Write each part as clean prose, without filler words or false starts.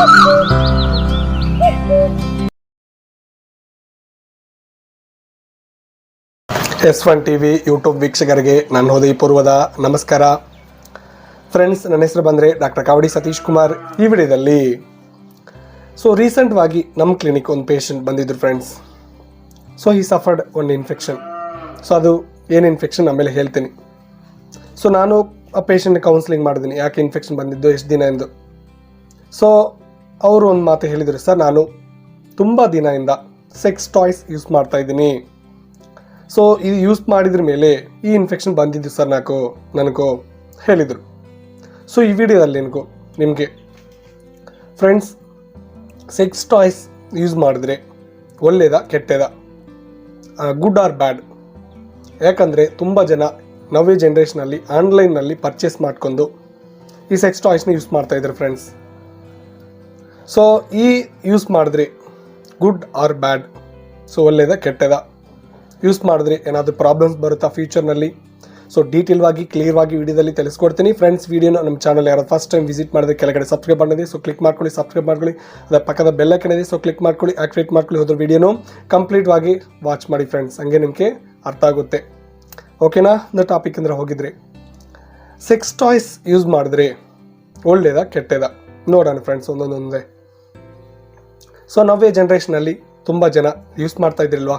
S1 TV YouTube ವೀಕ್ಷಕರಿಗೆ ನನ್ನ ಹೃದಯಪೂರ್ವದ ನಮಸ್ಕಾರ. ಫ್ರೆಂಡ್ಸ್, ನನ್ನ ಹೆಸರು ಬಂದರೆ ಡಾಕ್ಟರ್ ಕಾವಡಿ ಸತೀಶ್ ಕುಮಾರ್. ಈ ವಿಡಿಯೋದಲ್ಲಿ ರೀಸೆಂಟ್ವಾಗಿ ನಮ್ಮ ಕ್ಲಿನಿಕ್ ಒಂದು ಪೇಷಂಟ್ ಬಂದಿದ್ರು ಫ್ರೆಂಡ್ಸ್. ಈ ಸಫರ್ಡ್ ಒಂದು ಇನ್ಫೆಕ್ಷನ್. ಅದು ಏನು ಇನ್ಫೆಕ್ಷನ್ ಆಮೇಲೆ ಹೇಳ್ತೀನಿ. ನಾನು ಆ ಪೇಷಂಟ್ನ ಕೌನ್ಸಿಲಿಂಗ್ ಮಾಡಿದ್ದೀನಿ, ಯಾಕೆ ಇನ್ಫೆಕ್ಷನ್ ಬಂದಿದ್ದು, ಎಷ್ಟು ದಿನ ಎಂದು. ಅವರು ಒಂದು ಮಾತು ಹೇಳಿದರು, ಸರ್ ನಾನು ತುಂಬ ದಿನದಿಂದ ಸೆಕ್ಸ್ ಟಾಯ್ಸ್ ಯೂಸ್ ಮಾಡ್ತಾಯಿದ್ದೀನಿ. ಇದು ಯೂಸ್ ಮಾಡಿದ್ರ ಮೇಲೆ ಈ ಇನ್ಫೆಕ್ಷನ್ ಬಂದಿದ್ದು ಸರ್ ನನಗೂ ಹೇಳಿದರು. ಈ ವಿಡಿಯೋದಲ್ಲಿ ನಿಮಗೆ ಫ್ರೆಂಡ್ಸ್, ಸೆಕ್ಸ್ ಟಾಯ್ಸ್ ಯೂಸ್ ಮಾಡಿದ್ರೆ ಒಳ್ಳೆಯದಾ ಕೆಟ್ಟದಾ, ಗುಡ್ ಆರ್ ಬ್ಯಾಡ್? ಯಾಕಂದರೆ ತುಂಬ ಜನ ನವೇ ಜನ್ರೇಷನಲ್ಲಿ ಆನ್ಲೈನ್ನಲ್ಲಿ ಪರ್ಚೇಸ್ ಮಾಡ್ಕೊಂಡು ಈ ಸೆಕ್ಸ್ ಟಾಯ್ಸ್ನ ಯೂಸ್ ಮಾಡ್ತಾಯಿದ್ರು ಫ್ರೆಂಡ್ಸ್. ಈ ಯೂಸ್ ಮಾಡಿದ್ರೆ ಗುಡ್ ಆರ್ ಬ್ಯಾಡ್? ಒಳ್ಳೆಯದಾ ಕೆಟ್ಟದಾ? ಯೂಸ್ ಮಾಡಿದ್ರೆ ಏನಾದರೂ ಪ್ರಾಬ್ಲಮ್ಸ್ ಬರುತ್ತಾ ಫ್ಯೂಚರ್ನಲ್ಲಿ? ಡೀಟೇಲ್ವಾಗಿ ಕ್ಲಿಯರ್ವಾಗಿ ವಿಡಿಯೋದಲ್ಲಿ ತಿಳಿಸ್ಕೊಡ್ತೀನಿ ಫ್ರೆಂಡ್ಸ್. ವಿಡಿಯೋನ ನಮ್ಮ ಚಾನಲ್ ಯಾರು ಫಸ್ಟ್ ಟೈಮ್ ವಿಸಿಟ್ ಮಾಡಿದ್ರೆ ಕೆಳಗಡೆ ಸಬ್ಸ್ಕ್ರೈಬ್ ಮಾಡಿದೆ, ಕ್ಲಿಕ್ ಮಾಡ್ಕೊಳ್ಳಿ, ಸಬ್ಸ್ಕ್ರೈಬ್ ಮಾಡ್ಕೊಳ್ಳಿ. ಅದರ ಪಕ್ಕದ ಬೆಲ್ ಐಕಾನ್ ಇದೆ, ಕ್ಲಿಕ್ ಮಾಡ್ಕೊಳ್ಳಿ, ಆಕ್ಟಿವೇಟ್ ಮಾಡ್ಕೊಳ್ಳಿ. ಹೋದ್ರೆ ವಿಡಿಯೋನು ಕಂಪ್ಲೀಟ್ವಾಗಿ ವಾಚ್ ಮಾಡಿ ಫ್ರೆಂಡ್ಸ್, ಹಂಗೆ ನಿಮಗೆ ಅರ್ಥ ಆಗುತ್ತೆ. ಓಕೆನಾ? ಒಂದು ಟಾಪಿಕ್ ಅಂದರೆ ಹೋಗಿದ್ರೆ, ಸೆಕ್ಸ್ ಟಾಯ್ಸ್ ಯೂಸ್ ಮಾಡಿದ್ರೆ ಒಳ್ಳೆಯದಾ ಕೆಟ್ಟದಾ ನೋಡೋಣ ಫ್ರೆಂಡ್ಸ್, ಒಂದೊಂದೇ. ನವೇ ಜನ್ರೇಷನಲ್ಲಿ ತುಂಬ ಜನ ಯೂಸ್ ಮಾಡ್ತಾ ಇದ್ರಿಲ್ವಾ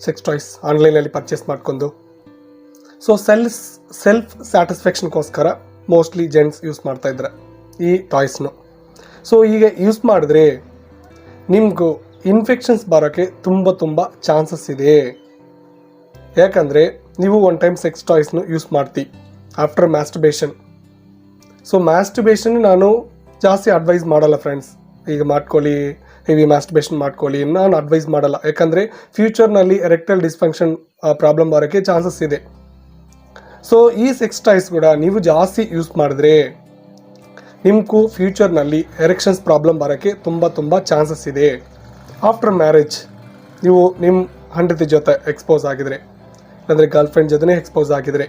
ಸೆಕ್ಸ್ ಟಾಯ್ಸ್, ಆನ್ಲೈನಲ್ಲಿ ಪರ್ಚೇಸ್ ಮಾಡ್ಕೊಂಡು. ಸೆಲ್ಫ್ ಸ್ಯಾಟಿಸ್ಫ್ಯಾಕ್ಷನ್ಗೋಸ್ಕರ ಮೋಸ್ಟ್ಲಿ ಜೆಂಟ್ಸ್ ಯೂಸ್ ಮಾಡ್ತಾಯಿದ್ರೆ ಈ ಟಾಯ್ಸ್ನು. ಈಗ ಯೂಸ್ ಮಾಡಿದ್ರೆ ನಿಮಗೂ ಇನ್ಫೆಕ್ಷನ್ಸ್ ಬರೋಕ್ಕೆ ತುಂಬ ಚಾನ್ಸಸ್ ಇದೆ. ಯಾಕಂದರೆ ನೀವು ಒನ್ ಟೈಮ್ ಸೆಕ್ಸ್ ಟಾಯ್ಸ್ನು ಯೂಸ್ ಮಾಡ್ತೀವಿ ಆಫ್ಟರ್ ಮ್ಯಾಸ್ಟರ್ಬೇಷನ್. ಮ್ಯಾಸ್ಟರ್ಬೇಷನ್ ನಾನು ಜಾಸ್ತಿ ಅಡ್ವೈಸ್ ಮಾಡಲ್ಲ ಫ್ರೆಂಡ್ಸ್. ಈಗ ಮಾಡ್ಕೊಳ್ಳಿ, ಹೆವಿ ಮ್ಯಾಸ್ಟರ್ಬೇಷನ್ ಮಾಡ್ಕೊಳ್ಳಿ, ನಾನು ಅಡ್ವೈಸ್ ಮಾಡಲ್ಲ. ಯಾಕಂದರೆ ಫ್ಯೂಚರ್ನಲ್ಲಿ ಎರೆಕ್ಟೈಲ್ ಡಿಸ್ಫಂಕ್ಷನ್ ಪ್ರಾಬ್ಲಮ್ ಬರೋಕ್ಕೆ ಚಾನ್ಸಸ್ ಇದೆ. ಈ ಸೆಕ್ಸ್ ಟಾಯ್ಸ್ ಕೂಡ ನೀವು ಜಾಸ್ತಿ ಯೂಸ್ ಮಾಡಿದ್ರೆ ನಿಮಗೂ ಫ್ಯೂಚರ್ನಲ್ಲಿ ಎರೆಕ್ಷನ್ಸ್ ಪ್ರಾಬ್ಲಮ್ ಬರೋಕ್ಕೆ ತುಂಬ ಚಾನ್ಸಸ್ ಇದೆ. ಆಫ್ಟರ್ ಮ್ಯಾರೇಜ್ ನೀವು ನಿಮ್ಮ ಹೆಂಡತಿ ಜೊತೆ ಎಕ್ಸ್ಪೋಸ್ ಆಗಿದ್ರೆ, ಅಂದರೆ ಗರ್ಲ್ ಫ್ರೆಂಡ್ ಜೊತೆ ಎಕ್ಸ್ಪೋಸ್ ಆಗಿದ್ರೆ,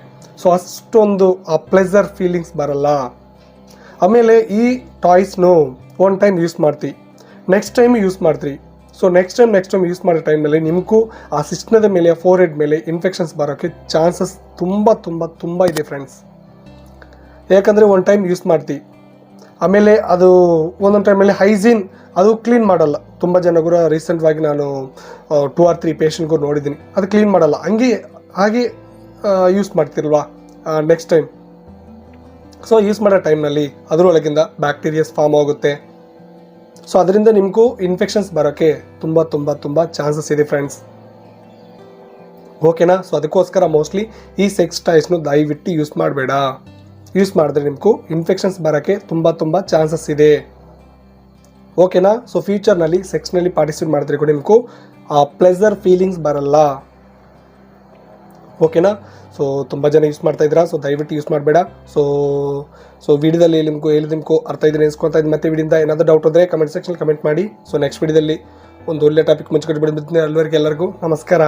ಅಷ್ಟೊಂದು ಆ ಪ್ಲೆಸರ್ ಫೀಲಿಂಗ್ಸ್ ಬರಲ್ಲ. ಆಮೇಲೆ ಈ ಟಾಯ್ಸ್ನು ಒನ್ ಟೈಮ್ ಯೂಸ್ ಮಾಡ್ತೀವಿ, ನೆಕ್ಸ್ಟ್ ಟೈಮ್ ಯೂಸ್ ಮಾಡ್ತೀವಿ. ನೆಕ್ಸ್ಟ್ ಟೈಮ್ ಯೂಸ್ ಮಾಡೋ ಟೈಮ್ನಲ್ಲಿ ನಿಮಗೂ ಆ ಸಿಸ್ಟದ ಮೇಲೆ, ಫೋರ್ ಹೆಡ್ ಮೇಲೆ ಇನ್ಫೆಕ್ಷನ್ಸ್ ಬರೋಕ್ಕೆ ಚಾನ್ಸಸ್ ತುಂಬ ಇದೆ ಫ್ರೆಂಡ್ಸ್. ಯಾಕಂದರೆ ಒನ್ ಟೈಮ್ ಯೂಸ್ ಮಾಡ್ತೀವಿ, ಆಮೇಲೆ ಅದು ಒಂದೊಂದು ಟೈಮಲ್ಲಿ ಹೈಜೀನ್ ಅದು ಕ್ಲೀನ್ ಮಾಡಲ್ಲ. ತುಂಬ ಜನಗಳು ರೀಸೆಂಟ್ವಾಗಿ ನಾನು 2 or 3 ಪೇಷಂಟ್ಗೂ ನೋಡಿದ್ದೀನಿ, ಅದು ಕ್ಲೀನ್ ಮಾಡಲ್ಲ, ಹಾಗೆ ಯೂಸ್ ಮಾಡ್ತಿರಲ್ವಾ ನೆಕ್ಸ್ಟ್ ಟೈಮ್. ಯೂಸ್ ಮಾಡೋ ಟೈಮ್ನಲ್ಲಿ ಅದರೊಳಗಿಂದ ಬ್ಯಾಕ್ಟೀರಿಯಾಸ್ ಫಾರ್ಮ್ ಆಗುತ್ತೆ. ಅದರಿಂದ ನಿಮಗೂ ಇನ್ಫೆಕ್ಷನ್ಸ್ ಬರೋಕ್ಕೆ ತುಂಬ ಚಾನ್ಸಸ್ ಇದೆ ಫ್ರೆಂಡ್ಸ್. ಓಕೆನಾ? ಅದಕ್ಕೋಸ್ಕರ ಮೋಸ್ಟ್ಲಿ ಈ ಸೆಕ್ಸ್ ಟಾಯ್ಸ್ನು ದಯವಿಟ್ಟು ಯೂಸ್ ಮಾಡಬೇಡ. ಯೂಸ್ ಮಾಡಿದ್ರೆ ನಿಮಗೂ ಇನ್ಫೆಕ್ಷನ್ಸ್ ಬರೋಕ್ಕೆ ತುಂಬ ಚಾನ್ಸಸ್ ಇದೆ. ಓಕೆನಾ? ಫ್ಯೂಚರ್ನಲ್ಲಿ ಸೆಕ್ಸ್ನಲ್ಲಿ ಪಾರ್ಟಿಸಿಪೇಟ್ ಮಾಡಿದ್ರೆ ಕೂಡ ನಿಮಗೂ ಆ ಪ್ಲೆಸರ್ ಫೀಲಿಂಗ್ಸ್ ಬರಲ್ಲ. ಓಕೆನಾ? ತುಂಬ ಜನ ಯೂಸ್ ಮಾಡ್ತಾ ಇದ್ದೀರಾ, ದಯವಿಟ್ಟು ಯೂಸ್ ಮಾಡಬೇಡ. ವಿಡಿಯೋದಲ್ಲಿ ನಿಮಗೂ ಅರ್ಥ ಇದ್ರೆ ಎನ್ಸ್ಕೊತಾ ಇದ್ದೀನಿ. ಮತ್ತೆ ವಿಡಿಯೋದಿಂದ ಏನಾದರೂ ಡೌಟ್ ಇದ್ದರೆ ಕಮೆಂಟ್ ಸೆಕ್ಷನ್ ಕಮೆಂಟ್ ಮಾಡಿ. ನೆಕ್ಸ್ಟ್ ವಿಡಿಯೋದಲ್ಲಿ ಒಂದು ಒಳ್ಳೆ ಟಾಪಿಕ್ ಮುಂಚೆ ಬಿಡ್ತೀನಿ. ಅಲ್ಲಿವರೆಗೆ ಎಲ್ಲರಿಗೂ ನಮಸ್ಕಾರ.